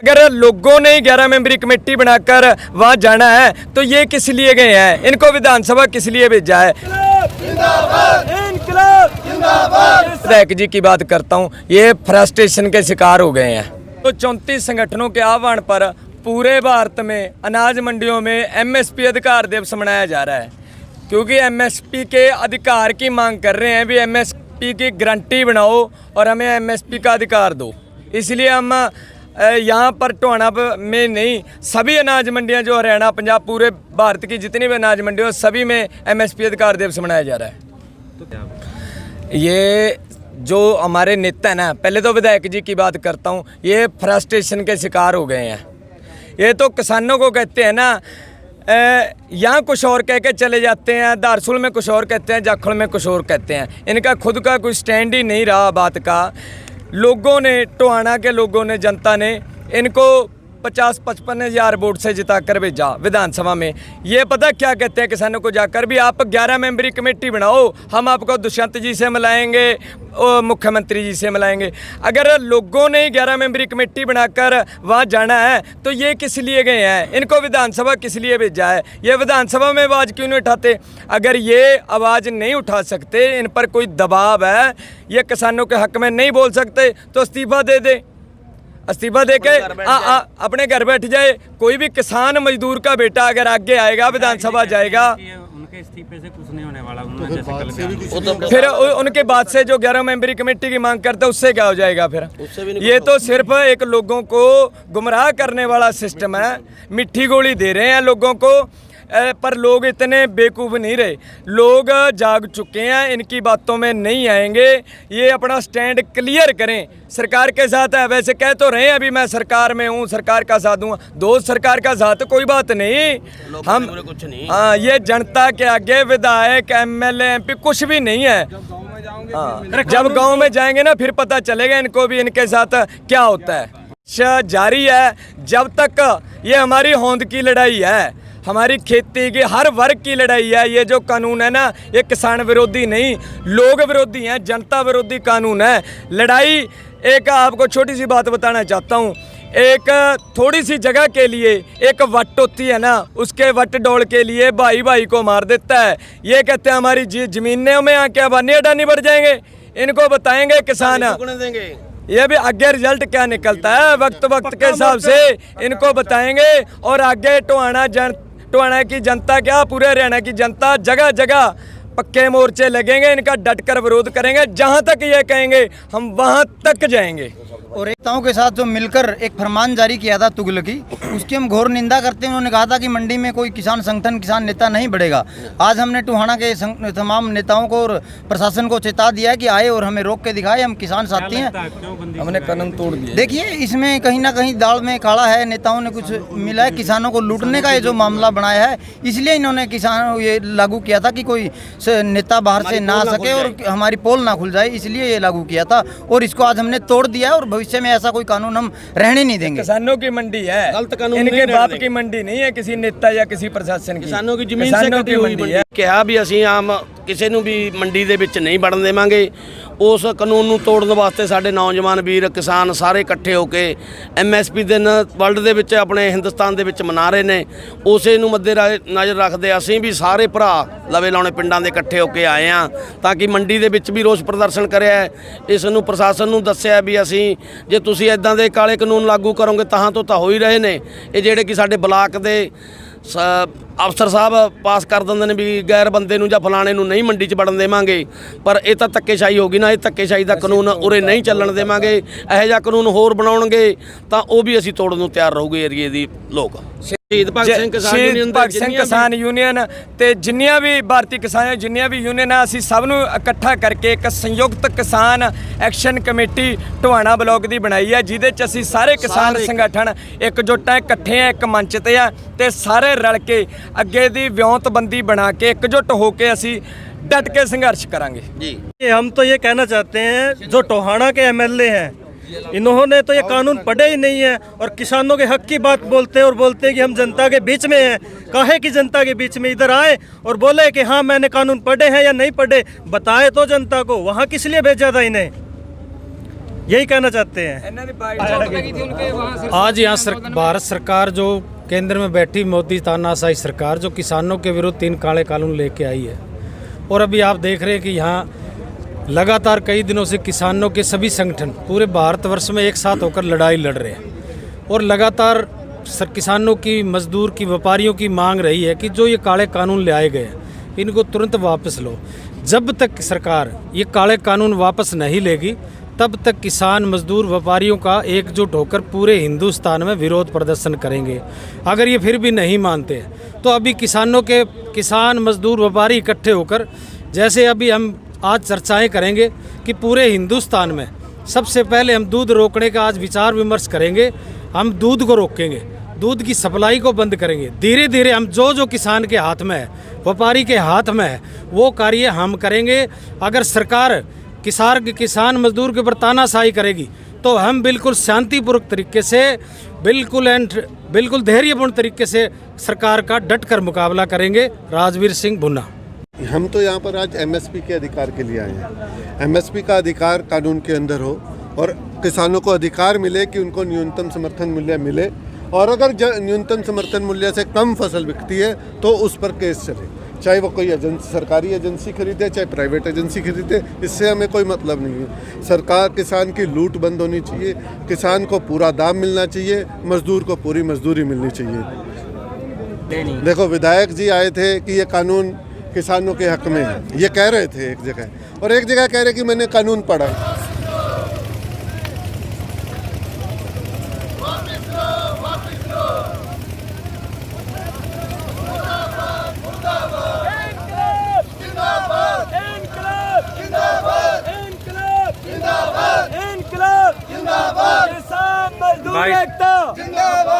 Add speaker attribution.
Speaker 1: अगर लोगों ने 11 मेंबरी कमेटी बनाकर वहां जाना है तो ये किस लिए गए हैं? इनको विधानसभा किस लिए भेजा है? विधायक जी की बात करता हूं, ये फ्रस्ट्रेशन के शिकार हो गए हैं। तो 34 संगठनों के आह्वान पर पूरे भारत में अनाज मंडियों में एमएसपी अधिकार दिवस मनाया जा रहा है, क्योंकि एमएसपी के अधिकार की मांग कर रहे हैं। भी एमएसपी की गारंटी बनाओ और हमें एमएसपी का अधिकार दो। इसलिए हम यहाँ पर टोहाना में नहीं, सभी अनाज मंडियाँ जो हरियाणा, पंजाब, पूरे भारत की जितनी भी अनाज मंडियाँ सभी में एमएसपी अधिकार दिवस मनाया जा रहा है। तो ये जो हमारे नेता है ना, पहले तो विधायक जी की बात करता हूँ, ये फ्रस्ट्रेशन के शिकार हो गए हैं। ये तो किसानों को कहते हैं ना, यहाँ कुछ और कह के चले जाते हैं, दारसूल में कुछ और कहते हैं, जाखड़ में कुछ और कहते हैं। इनका खुद का कोई स्टैंड ही नहीं रहा बात का। लोगों ने, टोहाना के लोगों ने, जनता ने इनको 50-55 हज़ार वोट से जिताकर भेजा विधानसभा में। ये पता क्या कहते हैं किसानों को जाकर भी, आप 11 मेंबरी कमेटी बनाओ, हम आपको दुष्यंत जी से मिलाएंगे और मुख्यमंत्री जी से मिलाएंगे। अगर लोगों ने 11 मेंबरी कमेटी बनाकर वहाँ जाना है तो ये किस लिए गए हैं? इनको विधानसभा किस लिए भेजा है? ये विधानसभा में आवाज़ क्यों नहीं उठाते? अगर ये आवाज़ नहीं उठा सकते, इन पर कोई दबाव है, ये किसानों के हक में नहीं बोल सकते, तो इस्तीफा दे दे। इस्तीफा दे के अपने घर बैठ जाए। कोई भी किसान मजदूर का बेटा अगर आगे आएगा, विधानसभा जाएगा,
Speaker 2: उनके इस्तीफे से कुछ नहीं होने वाला।
Speaker 1: फिर उनके बाद से जो 11 मेंबरी कमेटी की मांग करते हैं उससे क्या हो जाएगा? फिर ये तो सिर्फ एक लोगों को गुमराह करने वाला सिस्टम है। मिट्टी गोली दे रहे हैं लोगों को, पर लोग इतने बेवकूफ़ नहीं रहे। लोग जाग चुके हैं, इनकी बातों में नहीं आएंगे। ये अपना स्टैंड क्लियर करें, सरकार के साथ है। वैसे कह तो रहे हैं अभी मैं सरकार में हूँ, सरकार का साथ दूँगा। दोस्त सरकार का साथ कोई बात नहीं, हम कुछ नहीं। हाँ, ये जनता के आगे विधायक, एमएलए, एमपी कुछ भी नहीं है। जब गाँव में जाएंगे ना, फिर पता चलेगा इनको भी इनके साथ क्या होता है। जारी है जब तक ये हमारी होंद की लड़ाई है, हमारी खेती की हर वर्ग की लड़ाई है। ये जो कानून है ना, ये किसान विरोधी नहीं, लोग विरोधी हैं, जनता विरोधी कानून है। लड़ाई, एक आपको छोटी सी बात बताना चाहता हूँ। एक थोड़ी सी जगह के लिए एक वट होती है ना, उसके वट डोल के लिए भाई भाई को मार देता है। ये कहते हैं हमारी जमीनें में आके अबानी अडानी बढ़ जाएंगे। इनको बताएंगे किसान, ये भी आगे रिजल्ट क्या निकलता है वक्त के हिसाब से इनको बताएंगे। और आगे टोहाना की जनता क्या, पूरे हरियाणा की जनता जगह जगह पक्के मोर्चे लगेंगे, इनका डटकर विरोध करेंगे। जहां तक ये कहेंगे हम वहां तक जाएंगे।
Speaker 3: और नेताओं के साथ जो मिलकर एक फरमान जारी किया था तुगलकी, उसकी हम घोर निंदा करते हैं। उन्होंने कहा था कि मंडी में कोई किसान संगठन, किसान नेता नहीं बढ़ेगा। आज हमने टोहाना के तमाम नेताओं को और प्रशासन को चेता दिया कि आए और हमें रोक के दिखाए, हम किसान साथी हैं,
Speaker 1: हमने कानून तोड़ दिया।
Speaker 3: देखिए, इसमें कहीं ना कहीं दाल में काला है। नेताओं ने कुछ मिला है, किसानों को लूटने का ये जो मामला बनाया है, इसलिए इन्होंने किसानों ये लागू किया था कि कोई नेता बाहर से ना आ सके और हमारी पोल ना खुल जाए, इसलिए ये लागू किया था। और इसको आज हमने तोड़ दिया है और भविष्य में ऐसा कोई कानून हम रहने नहीं देंगे।
Speaker 1: किसानों की मंडी है, गलत कानून, इनके बाप की मंडी नहीं है, किसी नेता या किसी प्रशासन की।
Speaker 4: किसानों की ਜ਼ਮੀਨ से कटी हुई मंडी है। ਕਿਹਾ ਵੀ ਅਸੀਂ ਆਮ ਕਿਸੇ ਨੂੰ ਵੀ ਮੰਡੀ ਦੇ ਵਿੱਚ ਨਹੀਂ ਵੜਨ ਦੇਵਾਂਗੇ। ਉਸ ਕਾਨੂੰਨ ਨੂੰ ਤੋੜਨ ਵਾਸਤੇ ਸਾਡੇ ਨੌਜਵਾਨ ਵੀਰ ਕਿਸਾਨ ਸਾਰੇ ਇਕੱਠੇ ਹੋ ਕੇ ਐਮਐਸਪੀ ਦਿਨ ਵਰਲਡ ਦੇ ਵਿੱਚ ਆਪਣੇ ਹਿੰਦੁਸਤਾਨ ਦੇ ਵਿੱਚ ਮਨਾ ਰਹੇ ਨੇ। ਉਸੇ ਨੂੰ ਮੱਦੇ ਨਜ਼ਰ ਰੱਖਦੇ ਅਸੀਂ ਵੀ ਸਾਰੇ ਭਰਾ ਲਵੇ ਲਾਉਣੇ ਪਿੰਡਾਂ ਦੇ ਇਕੱਠੇ ਹੋ ਕੇ ਆਏ ਹਾਂ, ਤਾਂ ਕਿ ਮੰਡੀ ਦੇ ਵਿੱਚ ਵੀ ਰੋਸ ਪ੍ਰਦਰਸ਼ਨ ਕਰਿਆ। ਇਸ ਨੂੰ ਪ੍ਰਸ਼ਾਸਨ ਨੂੰ ਦੱਸਿਆ ਵੀ ਅਸੀਂ ਜੇ ਤੁਸੀਂ ਇੱਦਾਂ ਦੇ ਕਾਲੇ ਕਾਨੂੰਨ ਲਾਗੂ ਕਰੋਗੇ ਤਾਂ ਹੋ ਹੀ ਰਹੇ ਨੇ। ਇਹ ਜਿਹੜੇ ਕਿ ਸਾਡੇ ਬਲਾਕ ਦੇ ਅਫਸਰ ਸਾਹਿਬ ਪਾਸ ਕਰ ਦਿੰਦੇ ਨੇ ਵੀ ਗੈਰ ਬੰਦੇ ਨੂੰ ਜਾਂ ਫਲਾਣੇ ਨੂੰ ਨਹੀਂ ਮੰਡੀ 'ਚ ਵੜਨ ਦੇਵਾਂਗੇ, ਪਰ ਇਹ ਤਾਂ ਧੱਕੇਸ਼ਾਹੀ ਹੋ ਗਈ ਨਾ। ਇਹ ਧੱਕੇਸ਼ਾਹੀ ਦਾ ਕਾਨੂੰਨ ਉਰੇ ਨਹੀਂ ਚੱਲਣ ਦੇਵਾਂਗੇ। ਇਹੋ ਜਿਹਾ ਕਾਨੂੰਨ ਹੋਰ ਬਣਾਉਣਗੇ ਤਾਂ ਉਹ ਵੀ ਅਸੀਂ ਤੋੜਨ ਨੂੰ ਤਿਆਰ ਰਹੂਗੇ ਏਰੀਏ ਦੀ ਲੋਕ। ਸ਼ਹੀਦ ਭਗਤ ਸਿੰਘ
Speaker 1: ਕਿਸਾਨ ਯੂਨੀਅਨ ਤੇ ਜਿੰਨੀਆਂ ਵੀ ਭਾਰਤੀ ਕਿਸਾਨ, ਜਿੰਨੀਆਂ ਵੀ ਯੂਨੀਅਨ ਆ, ਅਸੀਂ ਸਭ ਨੂੰ ਇਕੱਠਾ ਕਰਕੇ ਇੱਕ ਸੰਯੁਕਤ ਕਿਸਾਨ ਐਕਸ਼ਨ ਕਮੇਟੀ ਟੋਹਾਣਾ ਬਲਾਕ ਦੀ ਬਣਾਈ ਹੈ, ਜਿਹਦੇ 'ਚ ਅਸੀਂ ਸਾਰੇ ਕਿਸਾਨ ਸੰਗਠਨ ਇਕਜੁੱਟ ਹੈ, ਇਕੱਠੇ ਆ, ਇੱਕ ਮੰਚ ਤੇ ਆ, ਤੇ ਸਾਰੇ ਰਲ ਕੇ ਅੱਗੇ ਦੀ ਵਿਉਂਤਬੰਦੀ ਬਣਾ ਕੇ इकजुट होके असी डट के संघर्ष करेंगे जी।
Speaker 5: हम तो ये कहना चाहते हैं, जो टोहाना के एमएलए हैं, इन्होंने तो ये कानून पढ़े ही नहीं है और किसानों के हक की बात बोलते हैं और बोलते हैं कि हम जनता के बीच में हैं। काहे की जनता के बीच में इधर आए और बोले कि हाँ मैंने कानून पढ़े हैं या नहीं पढ़े, बताए तो जनता को। वहाँ किस लिए भेजा था इन्हें? यही कहना चाहते हैं।
Speaker 6: आज यहाँ भारत सरकार जो केंद्र में बैठी मोदी तानाशाही सरकार जो किसानों के विरुद्ध 3 काले कानून लेके आई है, और अभी आप देख रहे हैं कि यहाँ लगातार कई दिनों से किसानों के सभी संगठन पूरे भारतवर्ष में एक साथ होकर लड़ाई लड़ रहे हैं, और लगातार किसानों की, मजदूर की, व्यापारियों की मांग रही है कि जो ये काले कानून ले आए गए हैं इनको तुरंत वापस लो। जब तक सरकार ये काले कानून वापस नहीं लेगी तब तक किसान, मजदूर, व्यापारियों का एकजुट होकर पूरे हिंदुस्तान में विरोध प्रदर्शन करेंगे। अगर ये फिर भी नहीं मानते तो अभी किसान, मजदूर, व्यापारी इकट्ठे होकर, जैसे अभी हम आज चर्चाएं करेंगे कि पूरे हिंदुस्तान में सबसे पहले हम दूध रोकने का आज विचार विमर्श करेंगे। हम दूध को रोकेंगे, दूध की सप्लाई को बंद करेंगे। धीरे धीरे हम जो किसान के हाथ में है, व्यापारी के हाथ में है, वो कार्य हम करेंगे। अगर सरकार किसान मजदूर के ऊपर तानाशाही करेगी तो हम बिल्कुल शांतिपूर्वक तरीके से, बिल्कुल धैर्यपूर्ण तरीके से सरकार का डट कर मुकाबला करेंगे। राजवीर सिंह भुन्ना।
Speaker 7: हम तो यहाँ पर आज एमएसपी के अधिकार के लिए आए हैं। एमएसपी का अधिकार कानून के अंदर हो और किसानों को अधिकार मिले कि उनको न्यूनतम समर्थन मूल्य मिले, और अगर न्यूनतम समर्थन मूल्य से कम फसल बिकती है तो उस पर केस चले, चाहे वो कोई सरकारी एजेंसी खरीदे चाहे प्राइवेट एजेंसी खरीदे, इससे हमें कोई मतलब नहीं है। सरकार किसान की लूट बंद होनी चाहिए, किसान को पूरा दाम मिलना चाहिए, मजदूर को पूरी मजदूरी मिलनी चाहिए। देखो, विधायक जी आए थे कि ये कानून किसानों के हक में है, ये कह रहे थे एक जगह, और एक जगह कह रहे कि मैंने कानून पढ़ा है।
Speaker 1: किसान मजदूर एकता जिंदाबाद।